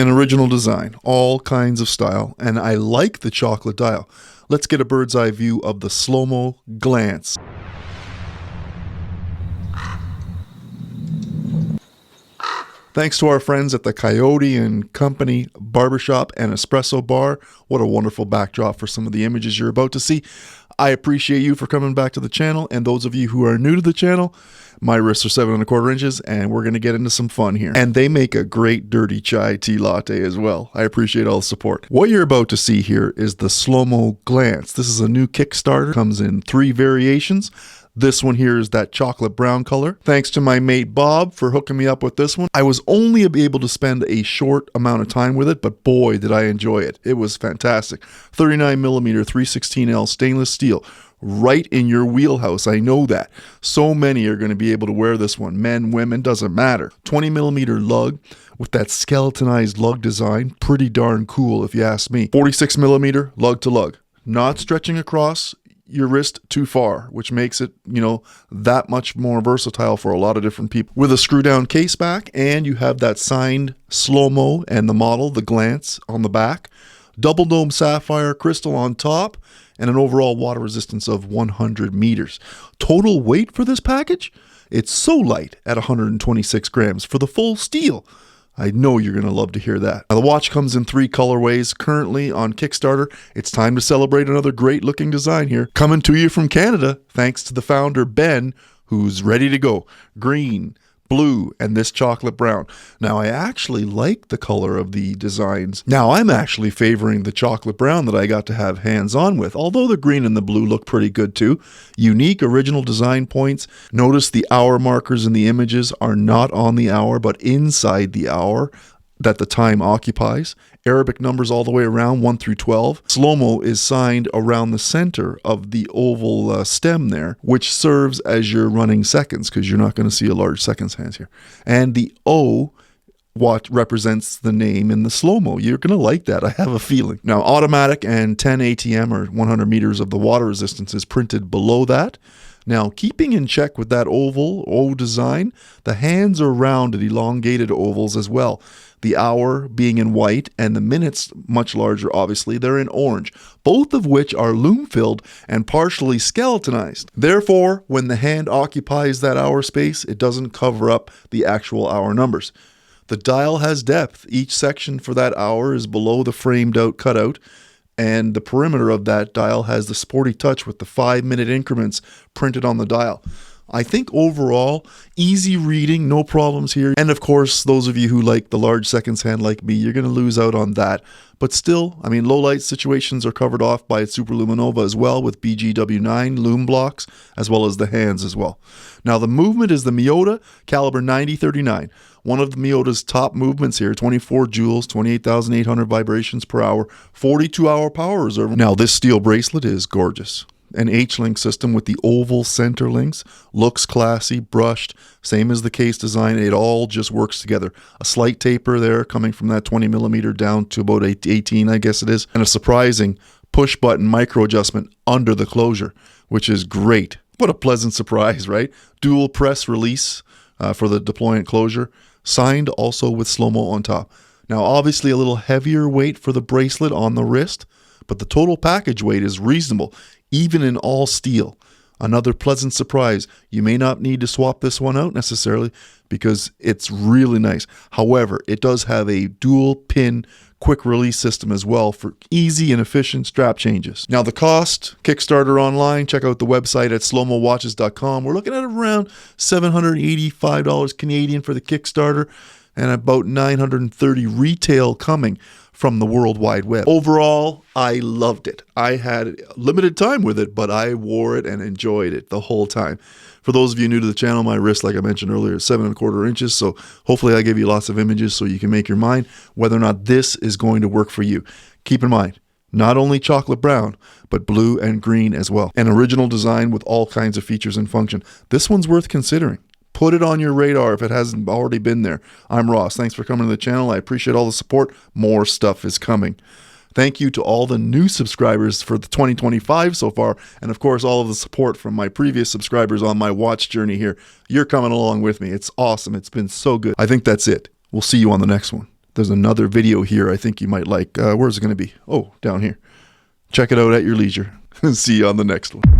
An original design, all kinds of style, and I like the chocolate dial. Let's get a bird's eye view of the SLOMO glance. Thanks to our friends at the Coyote and Company Barbershop and Espresso Bar. What a wonderful backdrop for some of the images you're about to see. I appreciate you for coming back to the channel, and those of you who are new to the channel, my wrists are 7 1/4 inches, and we're going to get into some fun here. And they make a great dirty chai tea latte as well. I appreciate all the support. What you're about to see here is the SLOMO glance. This is a new Kickstarter, comes in 3 variations. This one here is that chocolate brown color. Thanks to my mate Bob for hooking me up with this one. I was only able to spend a short amount of time with it, but boy, did I enjoy it. It was fantastic. 39mm 316L stainless steel. Right in your wheelhouse, I know that. So many are going to be able to wear this one. Men, women, doesn't matter. 20mm lug with that skeletonized lug design. Pretty darn cool if you ask me. 46mm lug to lug. Not stretching across your wrist too far, which makes it, that much more versatile for a lot of different people. With a screw down case back, and you have that signed SLOMO and the model, the glance on the back. Double dome sapphire crystal on top, and an overall water resistance of 100 meters. Total weight for this package? It's so light at 126 grams for the full steel. I know you're going to love to hear that. Now, the watch comes in 3 colorways currently on Kickstarter. It's time to celebrate another great looking design here. Coming to you from Canada, thanks to the founder Ben, who's ready to go. Green, blue, and this chocolate brown. Now, I actually like the color of the designs. Now, I'm actually favoring the chocolate brown that I got to have hands-on with, although the green and the blue look pretty good too. Unique original design points. Notice the hour markers in the images are not on the hour, but inside the hour that the time occupies. Arabic numbers all the way around, 1 through 12. SLOMO is signed around the center of the oval stem there, which serves as your running seconds, because you're not going to see a large seconds hands here. And the O what represents the name in the SLOMO. You're going to like that, I have a feeling. Now, automatic and 10 ATM or 100 meters of the water resistance is printed below that. Now, keeping in check with that oval O design, the hands are rounded, elongated ovals as well. The hour being in white and the minutes much larger, obviously, they're in orange, both of which are loom-filled and partially skeletonized. Therefore, when the hand occupies that hour space, it doesn't cover up the actual hour numbers. The dial has depth. Each section for that hour is below the framed out cutout, and the perimeter of that dial has the sporty touch with the 5-minute increments printed on the dial. I think overall, easy reading, no problems here. And of course, those of you who like the large seconds hand like me, you're going to lose out on that. But still, low light situations are covered off by Super Luminova as well with BGW9 loom blocks, as well as the hands as well. Now the movement is the Miyota caliber 9039. One of the Miyota's top movements here, 24 joules, 28,800 vibrations per hour, 42-hour power reserve. Now this steel bracelet is gorgeous. An H-link system with the oval center links, looks classy, brushed, same as the case design. It all just works together. A slight taper there coming from that 20mm down to about 18, I guess it is, and a surprising push button micro adjustment under the closure, which is great. What a pleasant surprise, right? Dual press release for the deployant closure, signed also with SLOMO on top. Now obviously a little heavier weight for the bracelet on the wrist, but the total package weight is reasonable, even in all steel. Another pleasant surprise. You may not need to swap this one out necessarily because it's really nice. However, it does have a dual pin quick release system as well for easy and efficient strap changes. Now the cost, Kickstarter online, check out the website at slomowatches.com. We're looking at around $785 Canadian for the Kickstarter and about $930 retail coming from the World Wide Web. Overall, I loved it. I had limited time with it, but I wore it and enjoyed it the whole time. For those of you new to the channel, my wrist, like I mentioned earlier, is 7 1/4 inches, so hopefully I gave you lots of images so you can make your mind whether or not this is going to work for you. Keep in mind, not only chocolate brown, but blue and green as well. An original design with all kinds of features and function. This one's worth considering. Put it on your radar if it hasn't already been there. I'm Ross. Thanks for coming to the channel. I appreciate all the support. More stuff is coming. Thank you to all the new subscribers for the 2025 so far, and of course all of the support from my previous subscribers on my watch journey here. You're coming along with me. It's awesome. It's been so good. I think that's it. We'll see you on the next one. There's another video here I think you might like. Where's it going to be? Oh, down here. Check it out at your leisure. See you on the next one.